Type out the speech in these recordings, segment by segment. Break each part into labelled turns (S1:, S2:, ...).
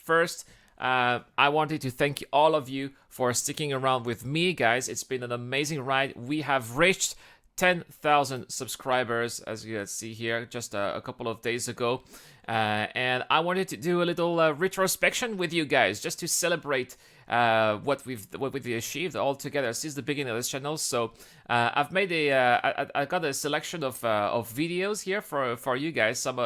S1: first, I wanted to thank all of you for sticking around with me, guys. It's been an amazing ride. We have reached 10,000 subscribers, as you can see here, just a couple of days ago. And I wanted to do a little retrospection with you guys, just to celebrate what we've achieved all together since the beginning of this channel. So I've made I got a selection of videos here for you guys. Some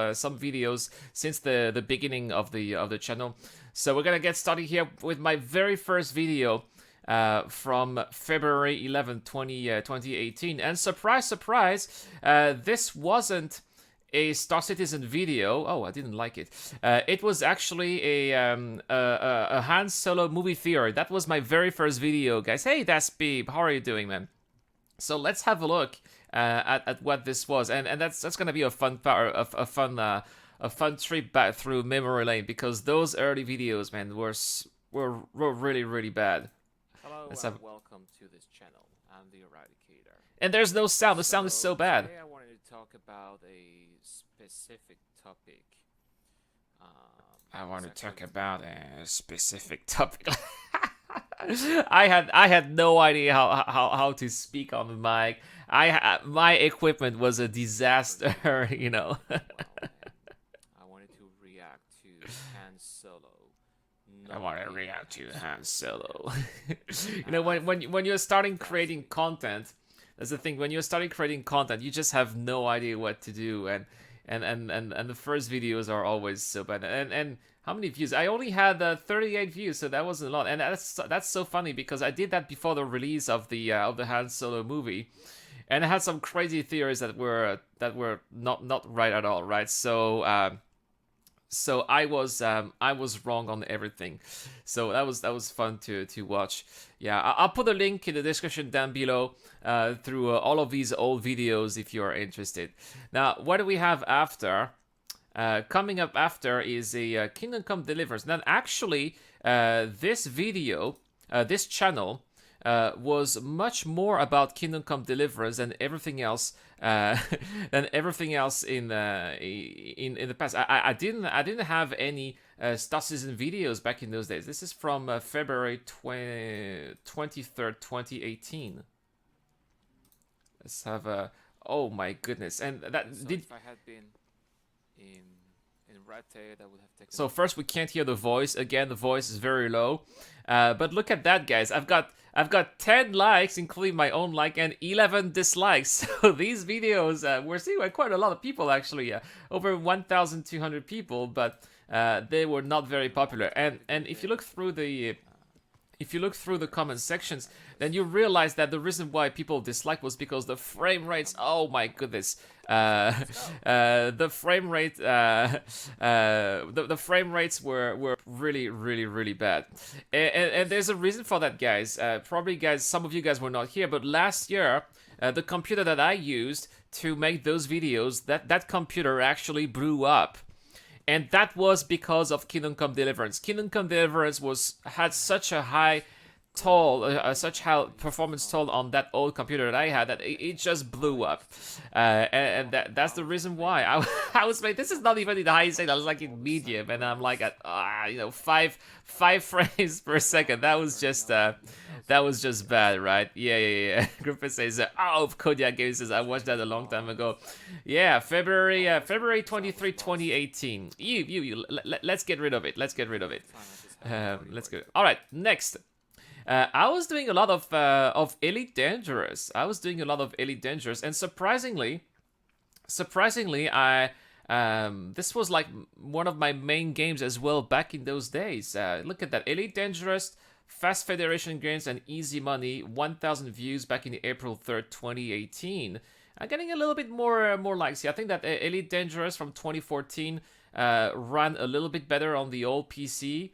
S1: videos since the beginning of the channel. So we're gonna get started here with my very first video from February 11th, 2018. And surprise, surprise, this wasn't a Star Citizen video. Oh, I didn't like it. It was actually a Han Solo movie theory. That was my very first video, guys. Hey, that's Beeb. How are you doing, man? So let's have a look at what this was, and that's gonna be a fun part, a fun trip back through memory lane, because those early videos, man, were really bad.
S2: Hello welcome to this channel. I'm the Eradicator.
S1: And there's no sound. The sound is so bad.
S2: Today I wanted to talk about a specific topic.
S1: I want to talk about a specific topic. I had no idea how to speak on the mic. My equipment was a disaster, you know.
S2: I wanted to react to Han Solo.
S1: I want to react to Han Solo. You know, when you're starting creating content, that's the thing. When you're starting creating content, you just have no idea what to do, and the first videos are always so bad. And how many views? I only had 38 views, so that wasn't a lot. And that's so funny, because I did that before the release of the Han Solo movie, and I had some crazy theories that were not right at all, right? So I was wrong on everything. So that was fun to watch. Yeah, I'll put a link in the description down below through all of these old videos if you are interested. Now, what do we have after? Coming up after is a Kingdom Come Deliverance. Now, actually, this video, this channel, was much more about Kingdom Come Deliverance than everything else in the past. I didn't have any Star Citizen videos back in those days. This is from February 23rd, 2018. Let's have a. Oh my goodness! And that
S2: so
S1: did.
S2: If I had been in Rete, that would have taken.
S1: So first, we can't hear the voice. Again, the voice is very low. But look at that, guys. I've got 10 likes, including my own like, and 11 dislikes. So these videos were seen by quite a lot of people, actually. Over 1,200 people, but they were not very popular. And if you look through the comment sections, then you realize that the reason why people disliked was because the frame rates. Oh my goodness, the frame rate, the frame rates were really bad. And there's a reason for that, guys. Probably, guys, some of you guys were not here, but last year, the computer that I used to make those videos, that computer actually blew up. And that was because of Kingdom Come Deliverance. Kingdom Come Deliverance had such a high such high performance toll on that old computer that I had that it just blew up. And that's the reason why I was like, this is not even in the highest state. I was like in medium, and I'm like at 5 frames per second. That was just bad, right? Yeah. Griffith says, oh, Kodiak Games says, I watched that a long time ago. Yeah, February 23, 2018. Let's get rid of it. Let's go. All right, next. I was doing a lot of Elite Dangerous. And surprisingly, I this was like one of my main games as well back in those days. Look at that, Elite Dangerous, Fast Federation Games, and Easy Money. 1,000 views back in April 3rd, 2018. I'm getting a little bit more likes here. I think that Elite Dangerous from 2014 ran a little bit better on the old PC.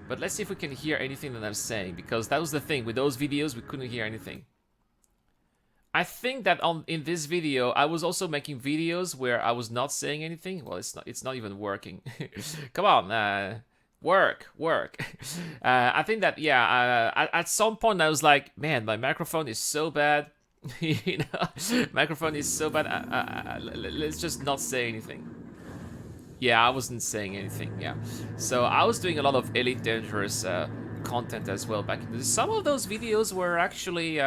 S1: But let's see if we can hear anything that I'm saying, because that was the thing. With those videos, we couldn't hear anything. I think that in this video, I was also making videos where I was not saying anything. Well, it's not even working. Come on, work. I think that, yeah, at some point I was like, man, my microphone is so bad. Microphone is so bad. Let's just not say anything. Yeah, I wasn't saying anything. Yeah, so I was doing a lot of Elite Dangerous content as well back in the. Some of those videos were actually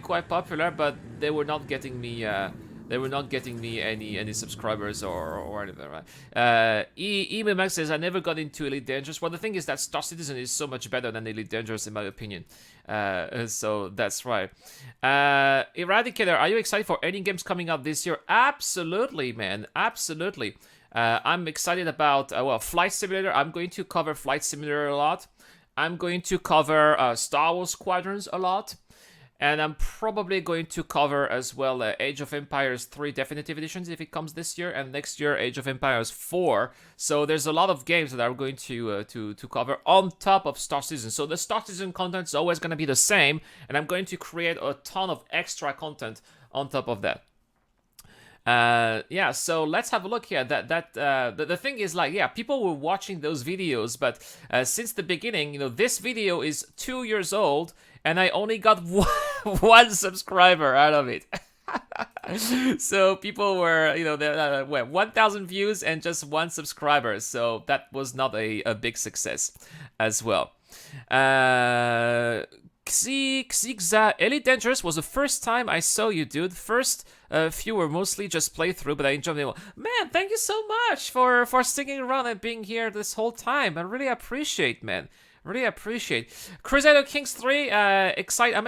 S1: quite popular, but they were not getting me. They were not getting me any subscribers or anything, right? Emax says, I never got into Elite Dangerous. Well, the thing is that Star Citizen is so much better than Elite Dangerous, in my opinion. So that's right. Eradicator, are you excited for any games coming out this year? Absolutely, man. Absolutely. I'm excited about, well, Flight Simulator. I'm going to cover Flight Simulator a lot. I'm going to cover Star Wars Squadrons a lot. And I'm probably going to cover as well Age of Empires 3 Definitive Editions if it comes this year, and next year Age of Empires 4. So there's a lot of games that I'm going to cover on top of Star Citizen. So the Star Citizen content is always going to be the same, and I'm going to create a ton of extra content on top of that. Yeah, so let's have a look here. The thing is, like, yeah, people were watching those videos, but since the beginning, you know, this video is 2 years old, and I only got one subscriber out of it. So people were, you know, 1,000 views and just one subscriber. So that was not a big success as well. Xigza, Elite Dangerous was the first time I saw you, dude. First few were mostly just playthrough, but I enjoyed them. Man, thank you so much for sticking around and being here this whole time. I really appreciate, man. Really appreciate. Crusader Kings 3, I'm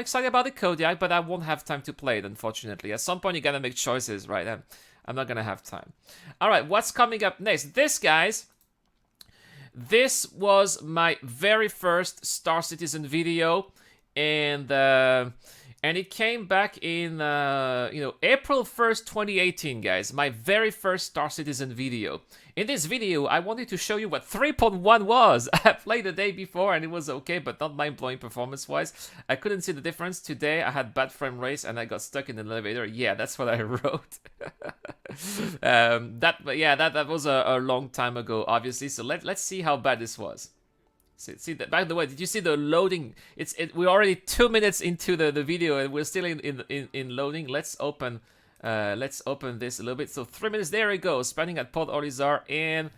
S1: excited about the Kodiak, but I won't have time to play it, unfortunately. At some point, you gotta make choices, right? I'm not gonna have time. Alright, what's coming up next? This, guys, this was my very first Star Citizen video, and it came back in, April 1st, 2018, guys. My very first Star Citizen video. In this video, I wanted to show you what 3.1 was. I played the day before and it was okay, but not mind-blowing performance-wise. I couldn't see the difference. Today, I had bad frame rates and I got stuck in the elevator. Yeah, that's what I wrote. That was a long time ago, obviously. So let's see how bad this was. See that. By the way, did you see the loading? We're already 2 minutes into the video and we're still in loading. Let's open this a little bit. So 3 minutes. There we go. Spending at Port Olisar, and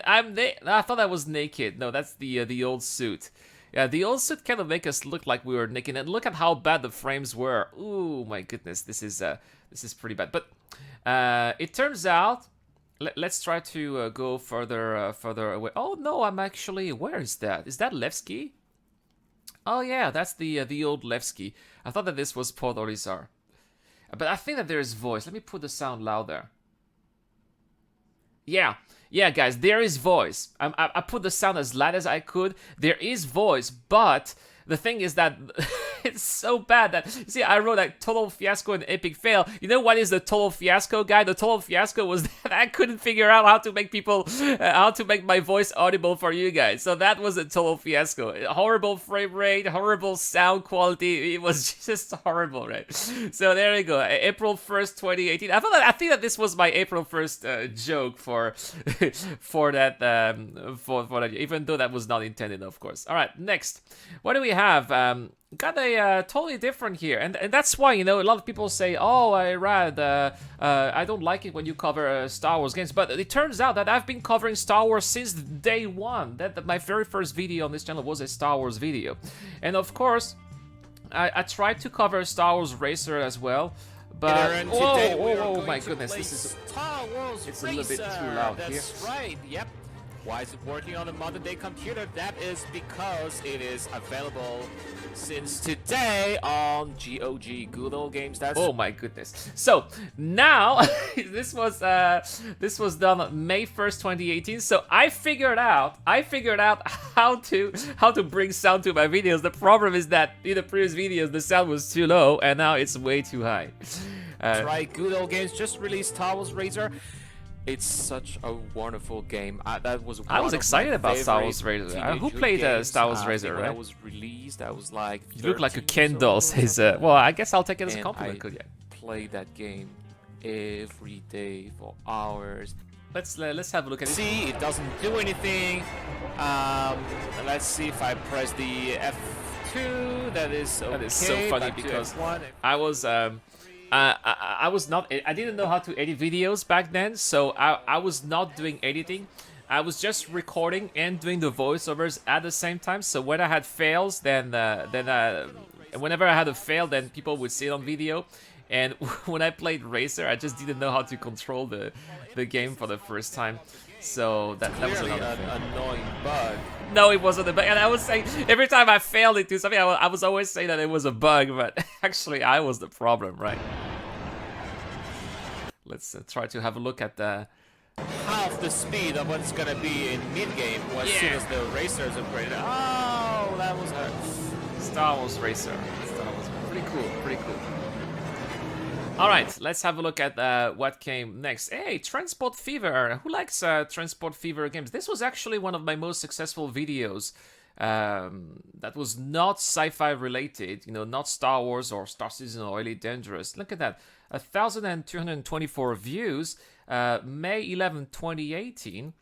S1: I thought I was naked. No, that's the old suit. Yeah, the old suit kind of make us look like we were naked. And look at how bad the frames were. Ooh, my goodness, this is pretty bad. But it turns out. Let's try to go further away. Oh no, I'm actually. Where is that? Is that Levski? Oh yeah, that's the old Levski. I thought that this was Port Olisar, but I think that there is voice. Let me put the sound louder. Yeah, guys, there is voice. I put the sound as loud as I could. There is voice, but the thing is that it's so bad that, you see, I wrote like total fiasco and epic fail. You know what is the total fiasco, guy? The total fiasco was that I couldn't figure out how to make my voice audible for you guys. So that was a total fiasco. Horrible frame rate, horrible sound quality. It was just horrible, right? So there you go. April 1st, 2018. I think that this was my April 1st joke for that, even though that was not intended, of course. All right, next. What do we have? Got a totally different here, and that's why, you know, a lot of people say, oh, I don't like it when you cover Star Wars games, but it turns out that I've been covering Star Wars since day one. That my very first video on this channel was a Star Wars video, and of course I tried to cover Star Wars Racer as well, but oh my goodness, this is
S2: Star Wars
S1: it's a little bit too loud here.
S2: That's right. Yep. Why is it working on a modern day computer? That is because it is available since today on GOG, Good Old Games. That's
S1: oh my goodness. So now this was done May 1st, 2018. So I figured out how to bring sound to my videos. The problem is that in the previous videos the sound was too low and now it's way too high.
S2: That's right. Good Old Games just released Star Wars Razor. It's such a wonderful game. I was
S1: excited about Star Wars Razor. Who played Star Wars Razor, right?
S2: When it was released, I was like,
S1: you look like a Ken doll, says. Well, I guess I'll take it as a compliment.
S2: I played that game every day for hours.
S1: Let's have a look at it.
S2: See, it doesn't do anything. Let's see if I press the F2. That is okay.
S1: That is so funny because I was I was not. I didn't know how to edit videos back then, so I was not doing editing. I was just recording and doing the voiceovers at the same time. So when I had fails, then whenever I had a fail, then people would see it on video. And when I played Racer, I just didn't know how to control the game for the first time. So that was
S2: Clearly
S1: another
S2: an
S1: thing.
S2: annoying bug.
S1: No, it wasn't a bug. And I was saying, every time I failed into something, I was always saying that it was a bug, but actually I was the problem, right? Let's try to have a look at the...
S2: Half the speed of what's gonna be in mid-game as soon as the racers upgraded. Oh, that was hard.
S1: Star Wars Racer. Star Wars. Pretty cool, pretty cool. Alright, let's have a look at what came next. Hey, Transport Fever. Who likes Transport Fever games? This was actually one of my most successful videos. That was not sci-fi related, you know, not Star Wars or Star Citizen or Elite Dangerous. Look at that, 1,224 views, May 11, 2018.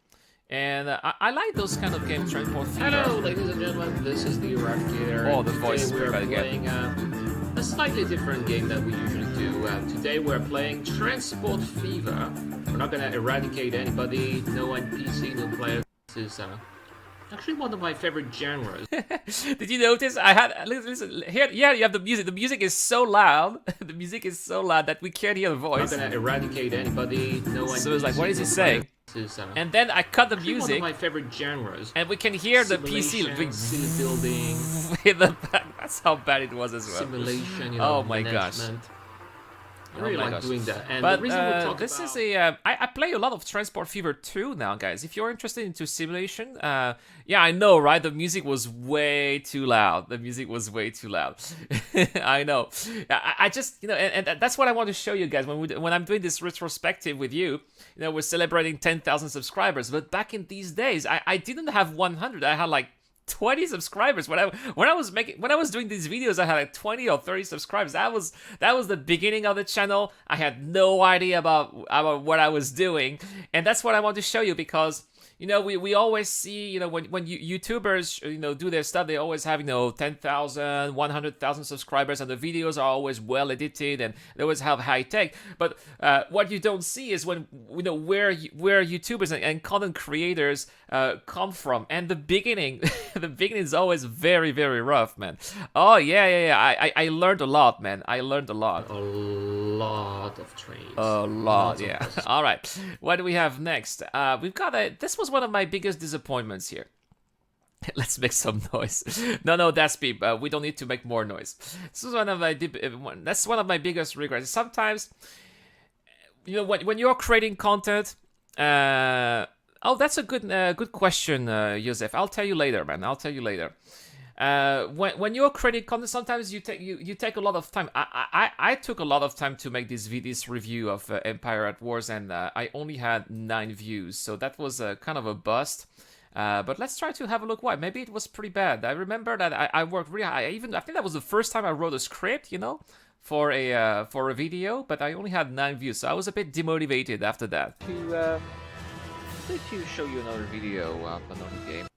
S1: And I like those kind of games, Transport Fever.
S3: Hello, ladies and gentlemen, this is the Eradicator.
S1: Oh, the voice is
S3: we're
S1: pretty bad
S3: playing a slightly different game that we usually do. Today we're playing Transport Fever. We're not gonna eradicate anybody, no NPC, no player. This is actually one of my favorite genres.
S1: Did you notice? I had listen here. Yeah, you have the music. The music is so loud. The music is so loud that we can't hear the
S3: We're
S1: voice.
S3: not gonna eradicate anybody, no NPC.
S1: So it's like, what is he
S3: no
S1: saying?
S3: player. This is
S1: And then I cut the
S3: actually one
S1: music,
S3: of my favorite genres.
S1: and we can hear the PC
S3: Simulation, city building,
S1: in the back. That's how bad it was as well.
S3: simulation, you know,
S1: Oh my gosh.
S3: management. I
S1: Oh
S3: really
S1: my
S3: like
S1: gosh.
S3: doing that. And
S1: But
S3: the reason we talk
S1: this
S3: about...
S1: is a I play a lot of Transport Fever 2 now, guys. If you're interested into simulation, yeah, I know, right? The music was way too loud. The music was way too loud. I know. I just, you know, and that's what I want to show you guys when I'm doing this retrospective with you. You know, we're celebrating 10,000 subscribers, but back in these days, I didn't have 100. I had like 20 subscribers when I was doing these videos. I had like 20 or 30 subscribers. That was the beginning of the channel. I had no idea about what I was doing, and that's what I want to show you, because you know, we always see, you know, when YouTubers, you know, do their stuff, they always have, you know, 10,000, 100,000 subscribers, and the videos are always well edited, and they always have high tech. But what you don't see is when, you know, where YouTubers and content creators come from. And the beginning, the beginning is always very, very rough, man. Oh yeah. I learned a lot, man. I learned a lot.
S3: A lot of trains.
S1: A lot,
S3: Lots of
S1: yeah.
S3: buses.
S1: All right. What do we have next? We've got this was one of my biggest disappointments here. Let's make some noise. No, that's Beep. We don't need to make more noise. This is that's one of my biggest regrets. Sometimes, you know, when you're creating content, oh, that's a good question, Joseph. I'll tell you later, man. I'll tell you later. When you're creating content, sometimes you take a lot of time. I took a lot of time to make this review of Empire at Wars, and I only had 9 views, so that was kind of a bust. But let's try to have a look why. Maybe it was pretty bad. I remember that I worked really hard. I think that was the first time I wrote a script, you know, for a video, but I only had 9 views, so I was a bit demotivated after that. To show you another video of another game.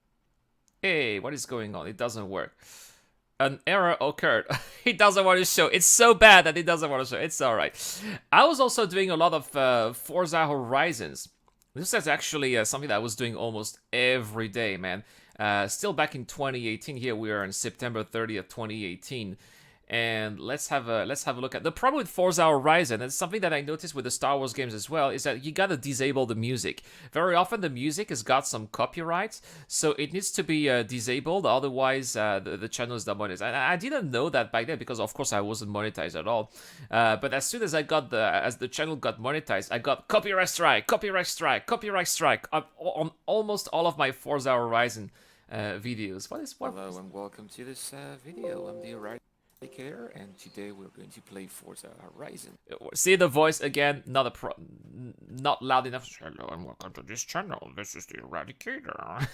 S1: Hey, what is going on? It doesn't work. An error occurred. It doesn't want to show. It's so bad that it doesn't want to show. It's alright. I was also doing a lot of Forza Horizons. This is actually something that I was doing almost every day, man. Still back in 2018. Here we are on September 30th, 2018. And let's have a look at the problem with Forza Horizon. And something that I noticed with the Star Wars games as well is that you gotta disable the music. Very often the music has got some copyrights, so it needs to be disabled. Otherwise, the channel is not monetized. And I didn't know that back then because, of course, I wasn't monetized at all. But as soon as as the channel got monetized, I got copyright strike on almost all of my Forza Horizon videos.
S2: Hello and welcome to this video. I'm the Eradicator, and today we're going to play Forza Horizon.
S1: See the voice again, not loud enough. Hello and welcome to this channel. This is the Eradicator.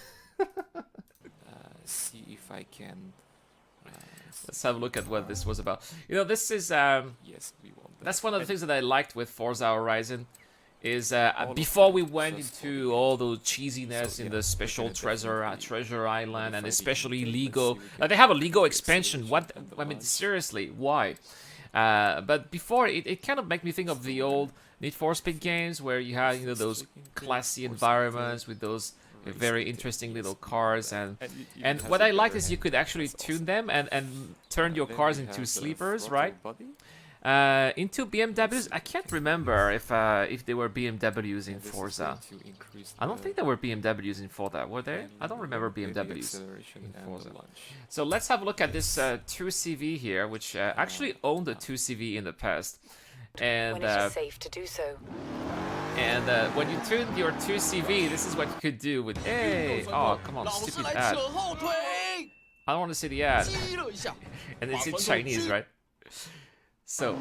S2: See if I can.
S1: Let's have a look at what this was about. You know, this is
S2: Yes, we want that.
S1: that's one of the things that I liked with Forza Horizon. Is before we went into all the cheesiness in the special treasure island, and especially Lego. They have a Lego expansion. What? I mean, seriously, why? But before, it kind of made me think of the old Need for Speed games where you had, you know, those classy environments with those very interesting little cars, and what I liked is you could actually tune them and turn your cars into sleepers, right? Into BMWs, I can't remember if they were BMWs in Forza. I don't think there were BMWs in Forza, were there? I don't remember BMWs in Forza. So let's have a look at this 2CV here, which actually owned a 2CV in the past. And
S4: when it is safe to do so.
S1: And when you tuned your 2CV, this is what you could do with. Hey! Oh, come on, stupid ad. I don't want to see the ad. And it's in Chinese, right? So,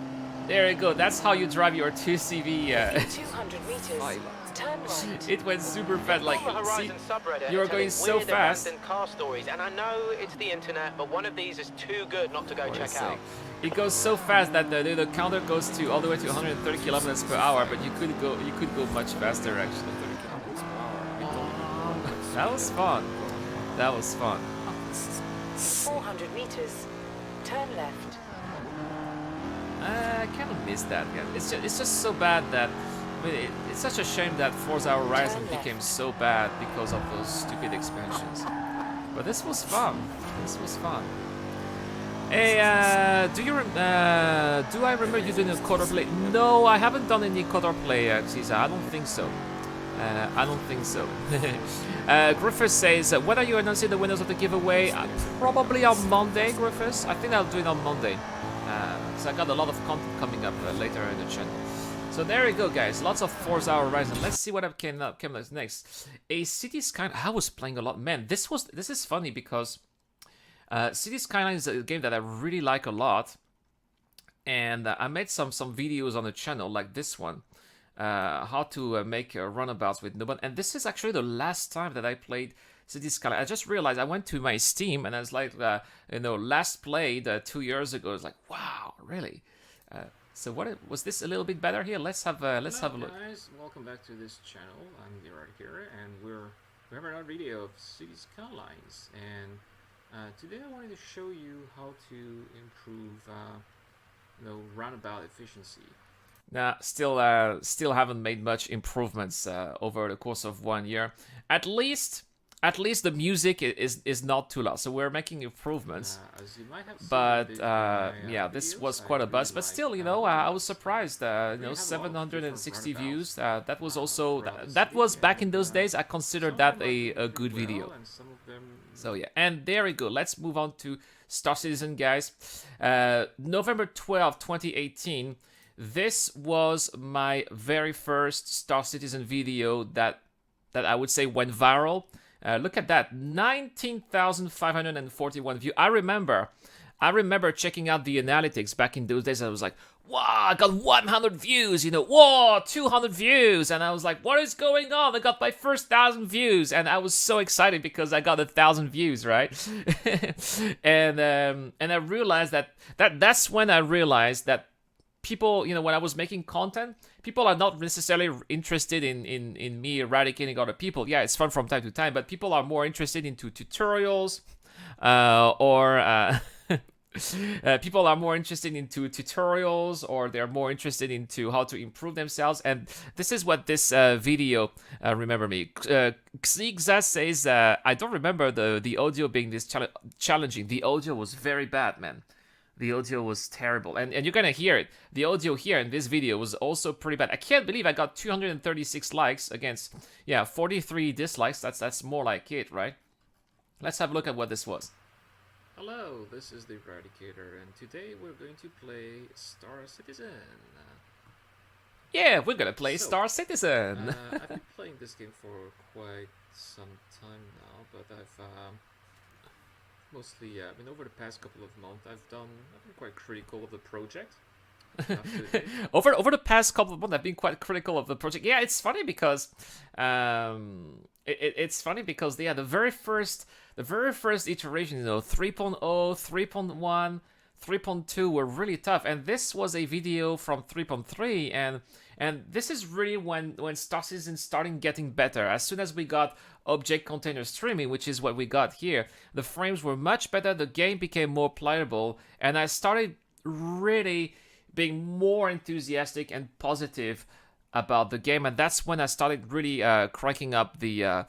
S1: there you go. That's how you drive your 2CV.
S4: 200 meters. Turn right.
S1: It went super fast. Like, see, you were going so
S5: weird
S1: fast.
S5: Car stories, and I know it's the internet, but one of these is too good not to go check out.
S1: It goes so fast that the counter goes to all the way to 130 kilometers per hour, but you could go much faster actually. That was fun. That was fun.
S4: 400 meters. Turn left.
S1: I kind of missed that. Yeah. It's just so bad that. I mean, it's such a shame that Forza Horizon became so bad because of those stupid expansions. But this was fun. This was fun. Hey, do I remember you doing a quarter play? No, I haven't done any quarter play, Caesar. I don't think so. I don't think so. Griffiths says, when are you announcing the winners of the giveaway? Probably on Monday, Griffiths. I think I'll do it on Monday. So I got a lot of content coming up later in the channel. So there you go, guys. Lots of Forza Horizon. Let's see what came up next. A City Skylines. I was playing a lot. Man, this is funny because City Skylines is a game that I really like a lot, and I made some videos on the channel like this one, how to make runabouts with nobody. And this is actually the last time that I played City Skylines. I just realized I went to my Steam and I was like, last played 2 years ago. I was like, wow, really? So was this a little bit better here? Let's have a look.
S3: Guys, welcome back to this channel. I'm the Eradicator, and we have another video of City Skylines. And today I wanted to show you how to improve, roundabout efficiency.
S1: Nah, still haven't made much improvements over the course of 1 year. At least the music is not too loud, so we're making improvements.
S3: As you might have seen,
S1: but
S3: videos,
S1: this was quite a buzz. But still, I was surprised. 760 views. That was also that was back in those days. I considered that a good video. So yeah, and there we go. Let's move on to Star Citizen, guys. November 12, 2018. This was my very first Star Citizen video that I would say went viral. Look at that, 19,541 views. I remember checking out the analytics back in those days. I was like, wow, I got 100 views, whoa, 200 views. And I was like, what is going on? I got my first 1,000 views. And I was so excited because I got 1,000 views, right? and I realized that's when I realized that people, when I was making content, people are not necessarily interested in me eradicating other people. Yeah, it's fun from time to time, but people are more interested into tutorials, or people are more interested into tutorials, or they're more interested into how to improve themselves. And this is what this video, remember me. Xigza says, I don't remember the audio being this challenging. The audio was very bad, man. The audio was terrible, and you're gonna hear it. The audio here in this video was also pretty bad. I can't believe I got 236 likes against 43 dislikes. That's more like it, right? Let's have a look at what this was.
S3: Hello, this is the Eradicator, and today we're going to play Star Citizen.
S1: Yeah, we're gonna play Star Citizen.
S3: I've been playing this game for quite some time now, but I've mostly, over the past couple of months, I've been quite critical of the project.
S1: over the past couple of months, I've been quite critical of the project. Yeah, it's funny because it's funny because the very first iteration, 3.0, 3.1, 3.2 were really tough, and this was a video from 3.3, and this is really when Star Citizen started getting better. As soon as we got object container streaming, which is what we got here, the frames were much better, the game became more playable, and I started really being more enthusiastic and positive about the game, and that's when I started really cranking up the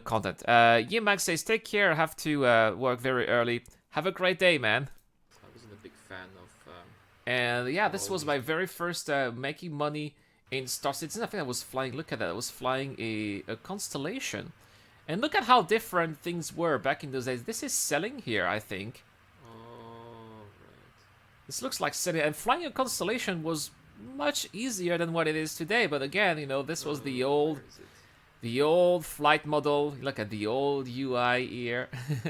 S1: content. Yimax says, "Take care. I have to work very early. Have a great day, man."
S3: I wasn't a big fan of.
S1: And yeah, this was my very first making money in Star Citizen. I think I was flying. Look at that! I was flying a Constellation, and look at how different things were back in those days. This is selling here, I think.
S3: Oh, right.
S1: This looks like selling, and flying a Constellation was much easier than what it is today. But again, you know, this was the old.
S3: Where is it?
S1: The old flight model. Look at the old UI here.
S3: Should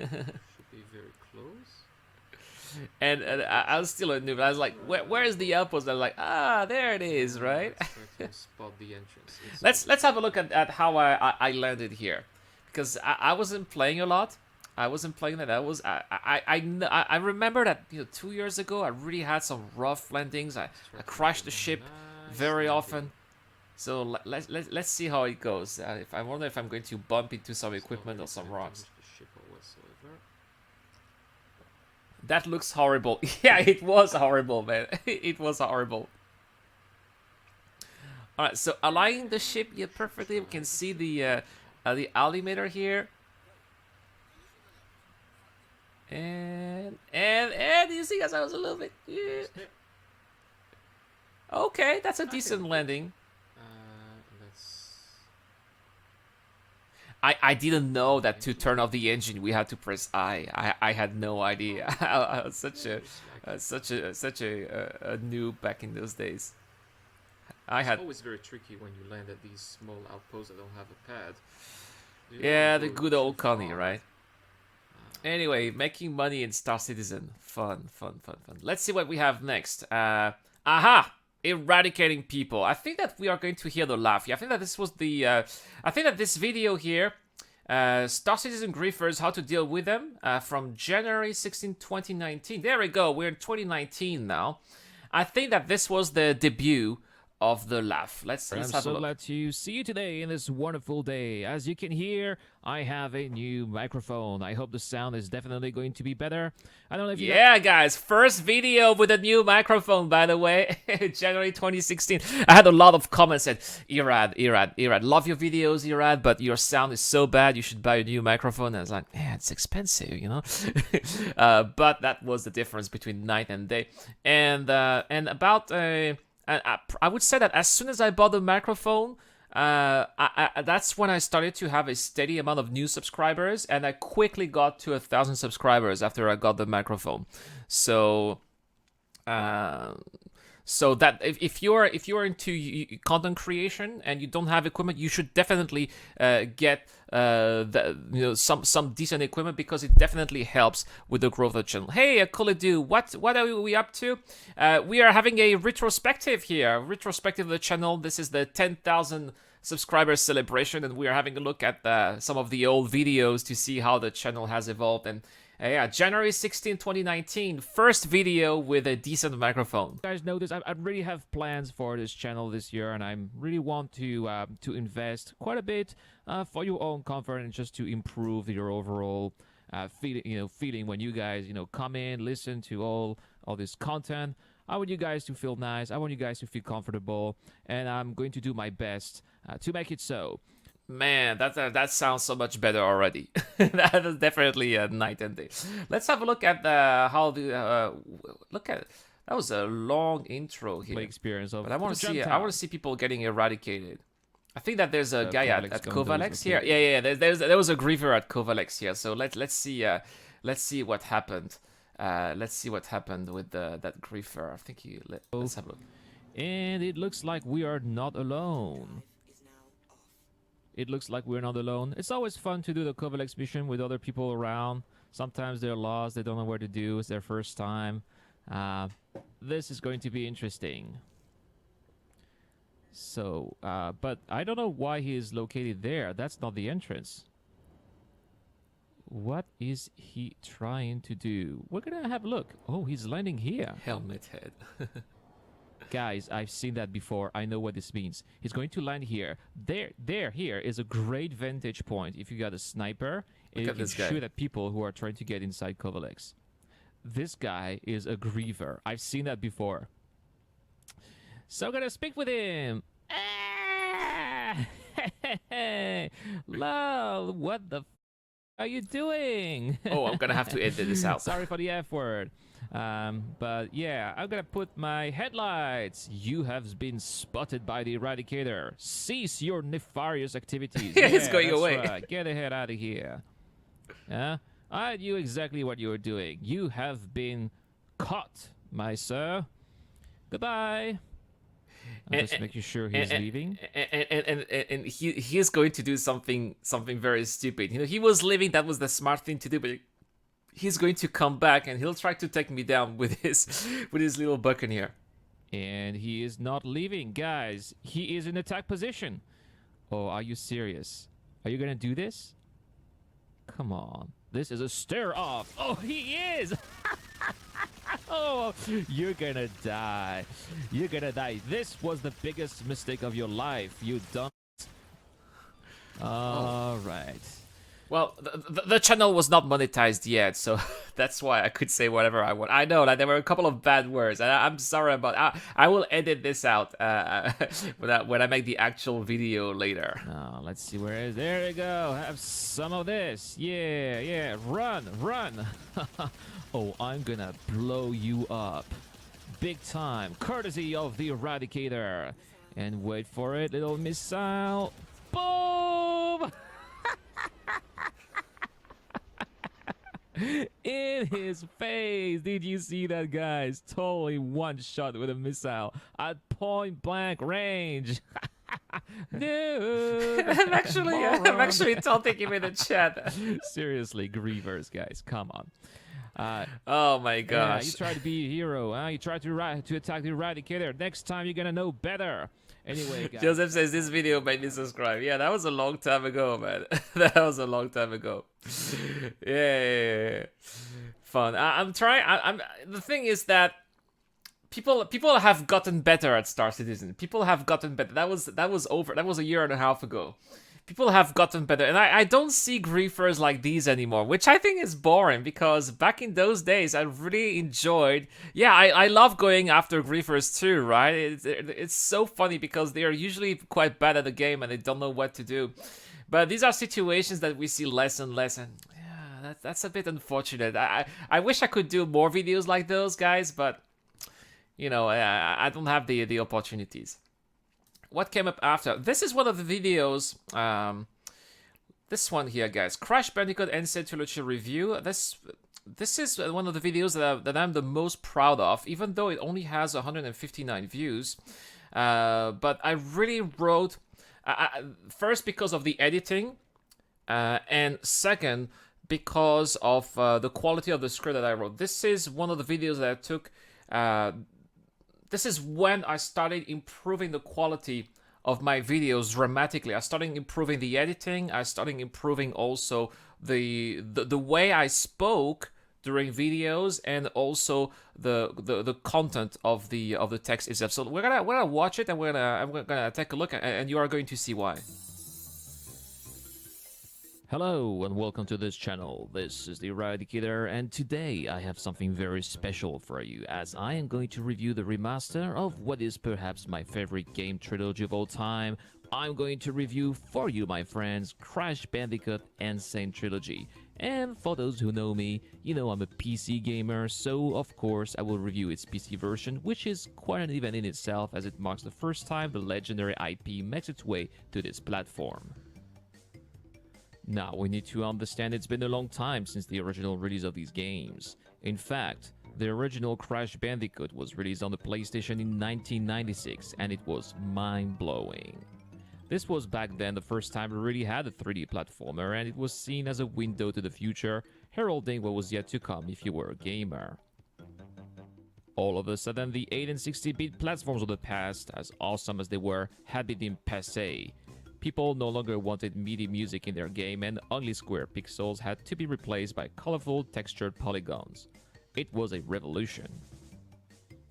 S3: be very close.
S1: And I was still a noob. I was like, where's the outpost? I was like, there it is, right?
S3: Let's try to spot the entrance.
S1: let's have a look at how I landed here, because I wasn't playing a lot. I wasn't playing that. I remember that 2 years ago I really had some rough landings. I crashed the ship very often. So let's see how it goes. I wonder if I'm going to bump into some equipment or some rocks. That looks horrible. Yeah, it was horrible, man. It was horrible. All right, so aligning the ship perfectly. We can see the altimeter here. And you see, guys, I was a little bit. Yeah. Okay, that's a decent landing. I didn't know that to turn off the engine we had to press I. I had no idea. I was such a noob back in those days.
S3: It's always very tricky when you land at these small outposts that don't have a pad.
S1: Yeah, the good old Connie, right? Anyway, making money in Star Citizen. Fun. Let's see what we have next. Aha! Eradicating people. I think that we are going to hear the laugh. Yeah, I think that this was the. I think that this video here, Star Citizen Griefers, how to deal with them, from January 16, 2019. There we go. We're in 2019 now. I think that this was the debut of the laugh. Let's have a look.
S6: I'm so glad to see you today in this wonderful day. As you can hear, I have a new microphone. I hope the sound is definitely going to be better. I don't know if you
S1: guys, first video with a new microphone, by the way. January 2016. I had a lot of comments that Erad, love your videos, Erad, but your sound is so bad, you should buy a new microphone. And I was like, yeah, it's expensive, you know. But that was the difference between night and day. And about I would say that as soon as I bought the microphone, that's when I started to have a steady amount of new subscribers, and I quickly got to 1,000 subscribers after I got the microphone. So, so that if you're into content creation and you don't have equipment, you should definitely get some decent equipment, because it definitely helps with the growth of the channel. Hey, Coledu, what are we up to? We are having a retrospective here. Retrospective of the channel. This is the 10,000 subscribers celebration, and we are having a look at some of the old videos to see how the channel has evolved. And yeah, January 16, 2019, first video with a decent microphone.
S6: You guys know this. I really have plans for this channel this year, and I really want to invest quite a bit for your own comfort and just to improve your overall feeling when you guys come in, listen to all this content. I want you guys to feel nice. I want you guys to feel comfortable, and I'm going to do my best to make it so.
S1: Man, that sounds so much better already. That is definitely a night and day. Let's have a look at how the look at. That was a long intro here.
S6: Experience of,
S1: but I want to see people getting eradicated. I think that there's a guy at Kovalex here. Yeah. There was a griever at Kovalex here. So let's see what happened. Let's see what happened with that griever. I think let's have a look.
S6: And it looks like we are not alone. It looks like we're not alone. It's always fun to do the Kovalex mission with other people around. Sometimes they're lost. They don't know where to do. It's their first time. This is going to be interesting. So, but I don't know why he is located there. That's not the entrance. What is he trying to do? We're going to have a look. Oh, he's landing here.
S1: Helmet head.
S6: Guys, I've seen that before. I know what this means. He's going to land here. Here is a great vantage point. If you got a sniper, and you can shoot at people who are trying to get inside Kovalex. this guy is a griever. I've seen that before. So I'm gonna speak with him. Lol, what the are you doing?
S1: Oh, I'm gonna have to edit this out.
S6: Sorry for the F word. But yeah, I'm gonna put my headlights. You have been spotted by the Eradicator. Cease your nefarious activities.
S1: It's going
S6: that's
S1: away.
S6: Right. Get the head out of here. I knew exactly what you were doing. You have been caught, my sir. Goodbye. I'm just making sure he's leaving.
S1: And he is going to do something very stupid. You know, he was leaving. That was the smart thing to do, but he's going to come back and he'll try to take me down with his little buccaneer.
S6: And he is not leaving, guys. He is in attack position. Oh, are you serious? Are you gonna do this? Come on. This is a stare off. Oh, he is. Oh, you're gonna die. You're gonna die. This was the biggest mistake of your life. You dumb. All right.
S1: Well, the channel was not monetized yet, so that's why I could say whatever I want. I know that there were a couple of bad words, and I'm sorry about. I will edit this out when I make the actual video later.
S6: Oh, let's see where it is. There you go. Have some of this. Yeah. Run. Oh, I'm gonna blow you up, big time, courtesy of the Eradicator. And wait for it, little missile. Boom! In his face. Did you see that, guys? Totally one shot with a missile at point blank range. No.
S1: I'm actually taunting him in the chat.
S6: Seriously, grievers, guys, come on.
S1: Oh my gosh.
S6: Yeah, you try to be a hero, huh? You try to attack the Eradicator. Next time you're gonna know better. Anyway, guys.
S1: Joseph says this video made me subscribe. Yeah, that was a long time ago, man. That was a long time ago. Yeah. Fun. I'm trying. The thing is that people have gotten better at Star Citizen. People have gotten better. That was over. That was a year and a half ago. People have gotten better, and I don't see griefers like these anymore, which I think is boring, because back in those days I really enjoyed. Yeah, I love going after griefers too, right? It's so funny because they are usually quite bad at the game and they don't know what to do. But these are situations that we see less and less, and yeah, that's a bit unfortunate. I wish I could do more videos like those guys, but you know, I don't have the opportunities. What came up after? This is one of the videos. This one here, guys. Crash Bandicoot Insane Trilogy review. This is one of the videos that I'm the most proud of, even though it only has 159 views. But I really wrote first because of the editing, and second because of the quality of the script that I wrote. This is one of the videos that I took. This is when I started improving the quality of my videos dramatically. I started improving the editing. I started improving also the way I spoke during videos, and also the content of the text itself. So we're gonna watch it, and we're gonna take a look, and you are going to see why.
S6: Hello and welcome to this channel. This is the Eradicator, and today I have something very special for you, as I am going to review the remaster of what is perhaps my favorite game trilogy of all time. I'm going to review for you, my friends, Crash Bandicoot Insane Trilogy. And for those who know me, you know I'm a PC gamer, so of course I will review its PC version, which is quite an event in itself, as it marks the first time the legendary IP makes its way to this platform. Now, we need to understand it's been a long time since the original release of these games. In fact, the original Crash Bandicoot was released on the PlayStation in 1996, and it was mind-blowing. This was back then the first time we really had a 3D platformer, and it was seen as a window to the future, heralding what was yet to come if you were a gamer. All of a sudden, the 8 and 16-bit platforms of the past, as awesome as they were, had been passé. People no longer wanted MIDI music in their game, and ugly square pixels had to be replaced by colorful textured polygons. It was a revolution.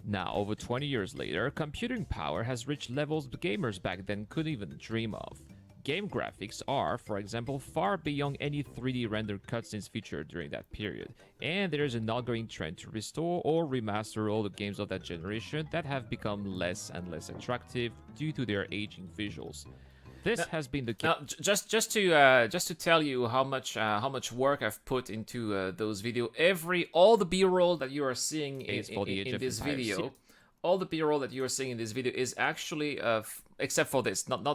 S6: Now, over 20 years later, computing power has reached levels the gamers back then couldn't even dream of. Game graphics are, for example, far beyond any 3D rendered cutscenes featured during that period, and there is an ongoing trend to restore or remaster all the games of that generation that have become less and less attractive due to their aging visuals. This has been the case.
S1: Now, just to tell you how much work I've put into those videos, all the B-roll that you are seeing in this video, all the B-roll that you are seeing in this video is actually except for this. Not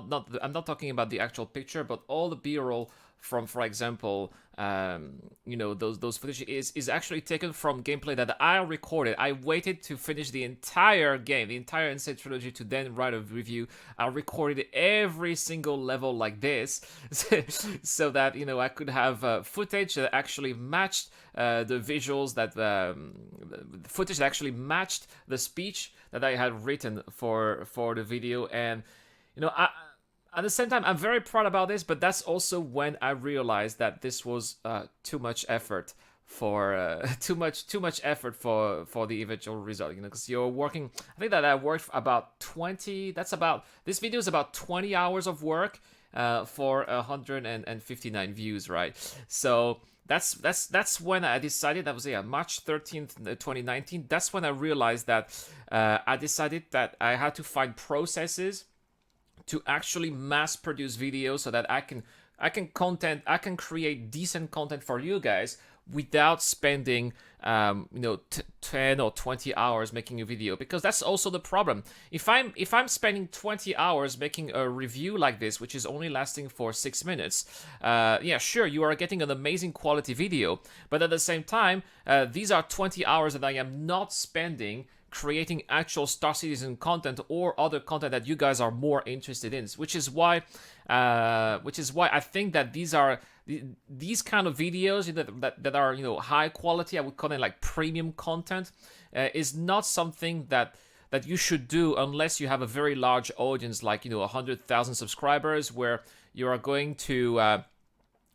S1: I'm not talking about the actual picture, but all the B-roll from, for example, those footage is actually taken from gameplay that I recorded. I waited to finish the entire game, the entire Insane Trilogy, to then write a review. I recorded every single level like this, so that I could have footage that actually matched the visuals, that footage that actually matched the speech that I had written for the video. And at the same time, I'm very proud about this, but that's also when I realized that this was too much effort for too much effort for the eventual result. Because you're working. I think that I worked about 20. This video is about 20 hours of work for 159 views, right? So that's when I decided. That was March 13th, 2019. That's when I realized that I decided that I had to find processes to actually mass produce videos so that I can create decent content for you guys without spending 10 or 20 hours making a video, because that's also the problem. If I'm spending 20 hours making a review like this, which is only lasting for 6 minutes, sure, you are getting an amazing quality video, but at the same time, these are 20 hours that I am not spending creating actual Star Citizen content or other content that you guys are more interested in, which is why I think that these kind of videos that are high quality, I would call it like premium content, is not something that you should do unless you have a very large audience, like 100,000 subscribers, where you are going to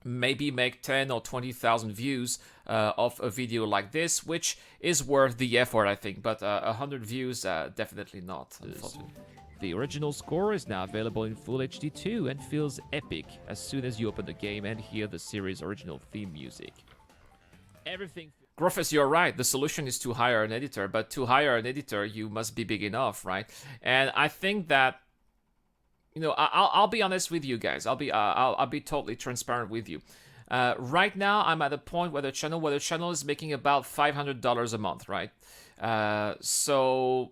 S1: maybe make 10 or 20,000 views of a video like this, which is worth the effort, I think. But 100 views, definitely not, unfortunately.
S6: The original score is now available in Full HD too, and feels epic as soon as you open the game and hear the series' original theme music. Everything.
S1: Grofus, you're right. The solution is to hire an editor, but to hire an editor, you must be big enough, right? And I think that I'll be honest with you guys. I'll be totally transparent with you. Right now, I'm at a point where the channel is making about $500 a month, right? So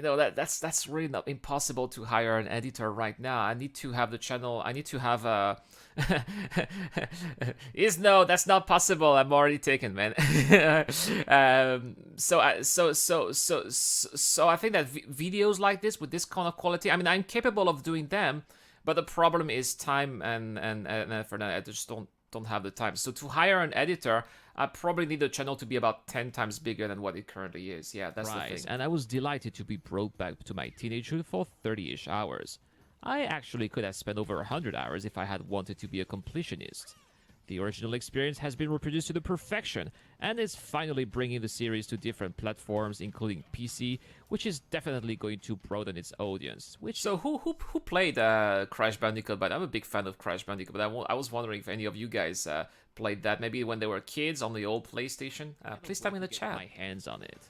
S1: that's really not impossible to hire an editor right now. I need to have the channel. I need to have a. No, that's not possible. I'm already taken, man. So I think that videos like this with this kind of quality, I mean, I'm capable of doing them, but the problem is time and effort. I just don't have the time. So to hire an editor, I probably need the channel to be about 10 times bigger than what it currently is. Yeah, that's
S6: right.
S1: The thing.
S6: And I was delighted to be brought back to my teenagehood for 30-ish hours. I actually could have spent over 100 hours if I had wanted to be a completionist. The original experience has been reproduced to the perfection, and is finally bringing the series to different platforms, including PC, which is definitely going to broaden its audience.
S1: So who played Crash Bandicoot? But I'm a big fan of Crash Bandicoot, but I was wondering if any of you guys played that, maybe when they were kids on the old PlayStation. Please tell me in the chat.
S6: My hands on it.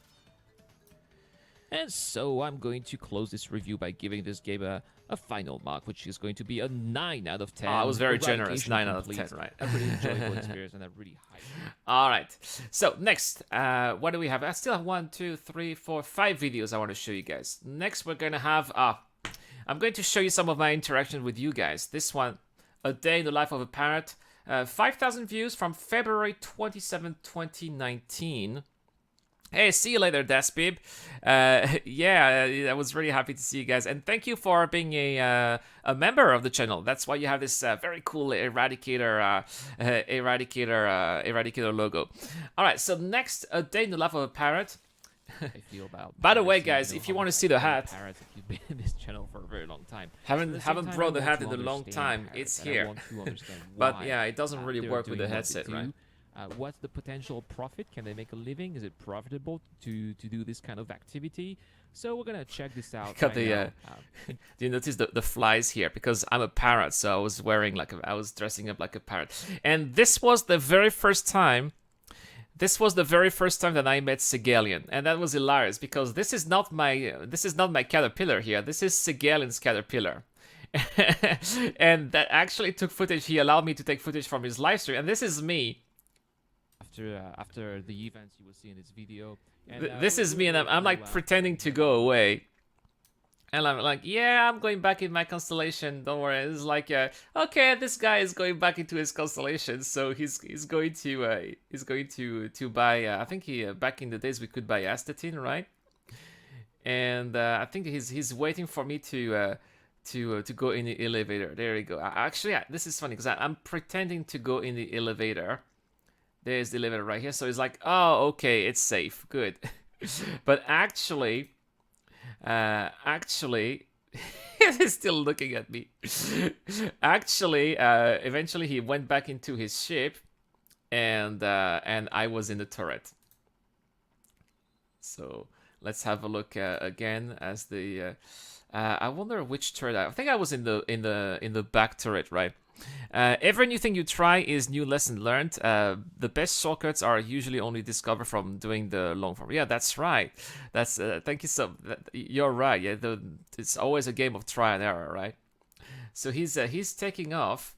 S6: And so I'm going to close this review by giving this game a final mark, which is going to be a 9 out of 10.
S1: I was very generous, 9 out of 10, right?
S6: A really enjoyable experience and a really high.
S1: All right. So next, what do we have? I still have 1, 2, 3, 4, 5 videos I want to show you guys. Next, we're gonna have. I'm going to show you some of my interaction with you guys. This one, A Day in the Life of a Parrot. 5,000 views from February 27, 2019. Hey, see you later, Despib. I was really happy to see you guys, and thank you for being a member of the channel. That's why you have this very cool Eradicator logo. All right, so next, A Day in the Life of a Parrot.
S6: I feel about.
S1: By the way, guys, if you want to see the hat,
S6: Parrot, if you've been in this channel for a very long time,
S1: haven't brought the hat in a long time. It's here, but yeah, it doesn't really work with the headset, right?
S6: What's the potential profit? Can they make a living? Is it profitable to do this kind of activity? So we're gonna check this out.
S1: Got
S6: right
S1: the,
S6: now.
S1: Do you notice the flies here? Because I'm a parrot, so I was wearing like I was dressing up like a parrot. And this was the very first time. This was the very first time that I met Sigelian, and that was hilarious because this is not my caterpillar here. This is Sigelian's caterpillar. And that actually took footage. He allowed me to take footage from his live stream, and this is me.
S6: After the events you will see in this video. And,
S1: This is me, and I'm like pretending to go away. And I'm like, yeah, I'm going back in my constellation. Don't worry. It's like, okay, this guy is going back into his constellation, so he's going to buy. I think back in the days we could buy astatine, right? And I think he's waiting for me to go in the elevator. There you go. Actually, this is funny because I'm pretending to go in the elevator. There's the elevator right here. So it's like, oh, okay, it's safe, good. But actually. He's still looking at me. Actually, eventually he went back into his ship, and I was in the turret. So let's have a look again as the. I wonder which turret. I think I was in the back turret, right? Every new thing you try is new lesson learned. The best shortcuts are usually only discovered from doing the long form. Yeah, that's right. That's thank you so. You're right. Yeah, it's always a game of try and error, right? So he's taking off,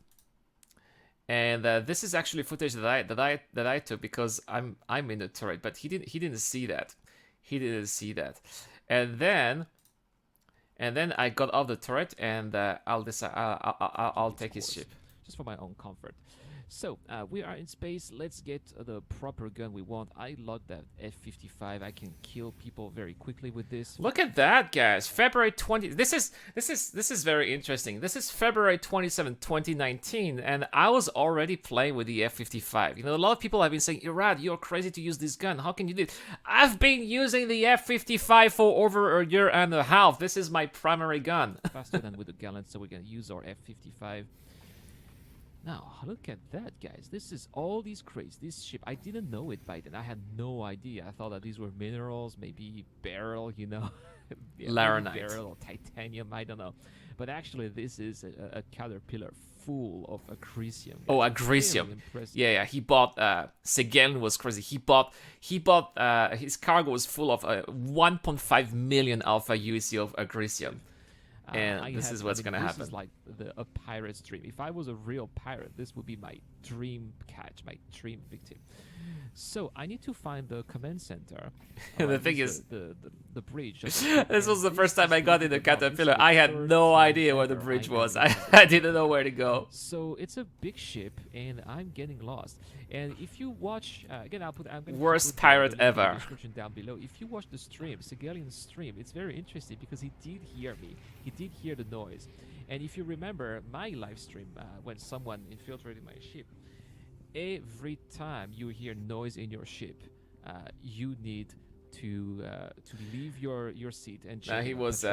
S1: and this is actually footage that I took because I'm in the turret, but he didn't see that. He didn't see that, and then I got off the turret, and I'll take his ship.
S6: Just for my own comfort. So, we are in space. Let's get the proper gun we want. I love that F-55. I can kill people very quickly with this.
S1: Look at that, guys. February 20. This is very interesting. This is February 27, 2019, and I was already playing with the F-55. You know, a lot of people have been saying, Irad, you're crazy to use this gun. How can you do it? I've been using the F-55 for over a year and a half. This is my primary gun.
S6: Faster than with the Gallant, so we're gonna use our F-55. Now, look at that, guys. This is all these crates. This ship, I didn't know it by then. I had no idea. I thought that these were minerals, maybe beryl, you know. Yeah,
S1: Laranite.
S6: Beryl or titanium, I don't know. But actually, this is a caterpillar full of agricium.
S1: Oh, agricium. Yeah. He bought, Segel was crazy. He bought, his cargo was full of 1.5 million alpha UEC of agricium. And this is what's gonna happen.
S6: This is like a pirate's dream. If I was a real pirate, this would be my dream catch, my dream victim. So I need to find the command center.
S1: The thing is,
S6: the bridge.
S1: This was the first time I got in the caterpillar. I had no idea where the bridge was. I didn't know where to go.
S6: So it's a big ship, and I'm getting lost. And if you watch, again, I'm going
S1: worst pirate ever.
S6: Description down below. If you watch the stream, Sigelian's stream, it's very interesting because he did hear me. He did hear the noise. And if you remember my live stream, when someone infiltrated my ship, every time you hear noise in your ship, you need to leave your seat and check.
S1: He was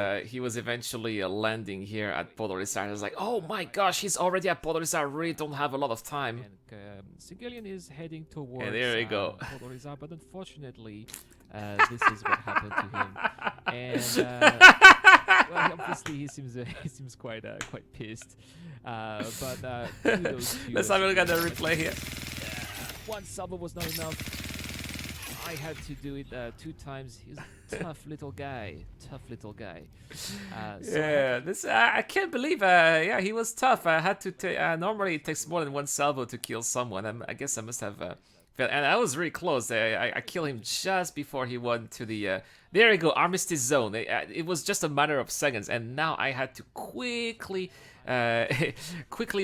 S1: eventually landing here at Polaris. I was like, oh my gosh, he's already at Polaris. I really don't have a lot of time.
S6: And Sigelian is heading towards.
S1: And there you go.
S6: Polaris, but unfortunately, this is what happened to him. And well, obviously he seems quite pissed. But kudos to
S1: let's have a look at the replay here.
S6: One salvo was not enough. I had to do it 2 times. He's a tough little guy.
S1: Yeah, I can't believe. Yeah, he was tough. I had to take. Normally, it takes more than 1 salvo to kill someone. I guess I must have. And I was really close. I killed him just before he went to the. There you go, Armistice Zone. It was just a matter of seconds, and now I had to quickly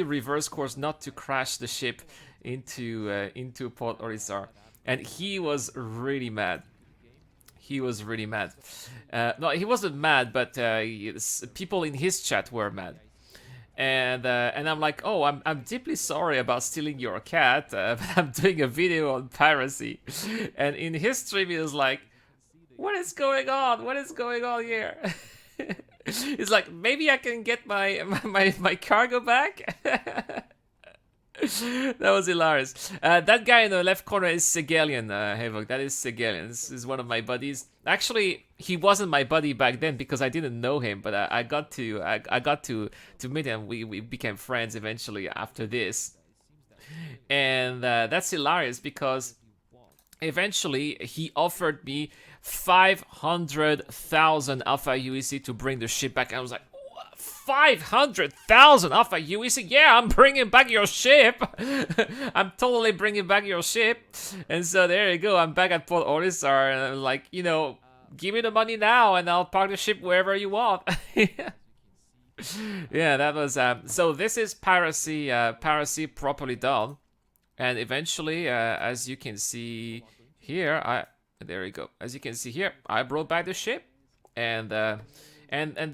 S1: reverse course, not to crash the ship into Port Orisar. And he was really mad. No, he wasn't mad, but people in his chat were mad. And I'm like, oh, I'm deeply sorry about stealing your cat, but I'm doing a video on piracy. And in his stream, he was like, what is going on? What is going on here? He's like, maybe I can get my cargo back. That was hilarious. That guy in the left corner is Segalian, Havoc. That is Segalian. This is one of my buddies. Actually, he wasn't my buddy back then because I didn't know him, but I got to meet him. We became friends eventually after this, and that's hilarious because eventually he offered me 500,000 Alpha UEC to bring the ship back. I was like, 500,000 Alpha UEC? Yeah, I'm bringing back your ship. I'm totally bringing back your ship. And so there you go. I'm back at Port Olisar, and I'm like, you know, give me the money now, and I'll park the ship wherever you want. Yeah, that was so. This is Piracy, Piracy properly done, and eventually, as you can see here, there you go. As you can see here, I brought back the ship, and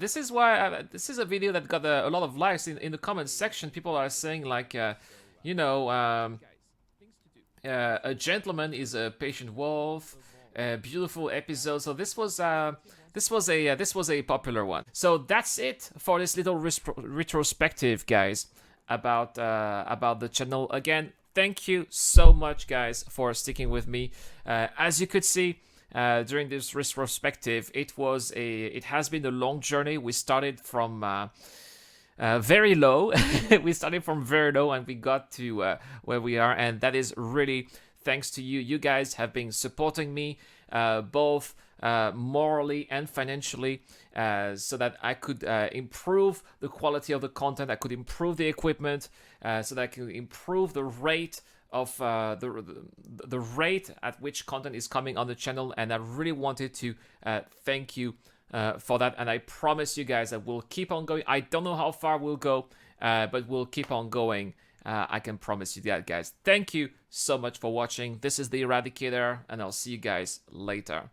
S1: this is why this is a video that got a lot of likes in the comments section. People are saying like, you know, a gentleman is a patient wolf. Beautiful episode. So this was a popular one. So that's it for this little retrospective, guys, about the channel. Again, thank you so much, guys, for sticking with me. As you could see, during this retrospective, it has been a long journey. We started from very low. We started from very low, and we got to where we are, and that is really thanks to you. You guys have been supporting me both morally and financially, so that I could improve the quality of the content. I could improve the equipment, so that I could improve the rate of the rate at which content is coming on the channel. And I really wanted to thank you for that. And I promise you guys that we'll keep on going. I don't know how far we'll go, but we'll keep on going. I can promise you that, guys. Thank you so much for watching. This is the Eradicator, and I'll see you guys later.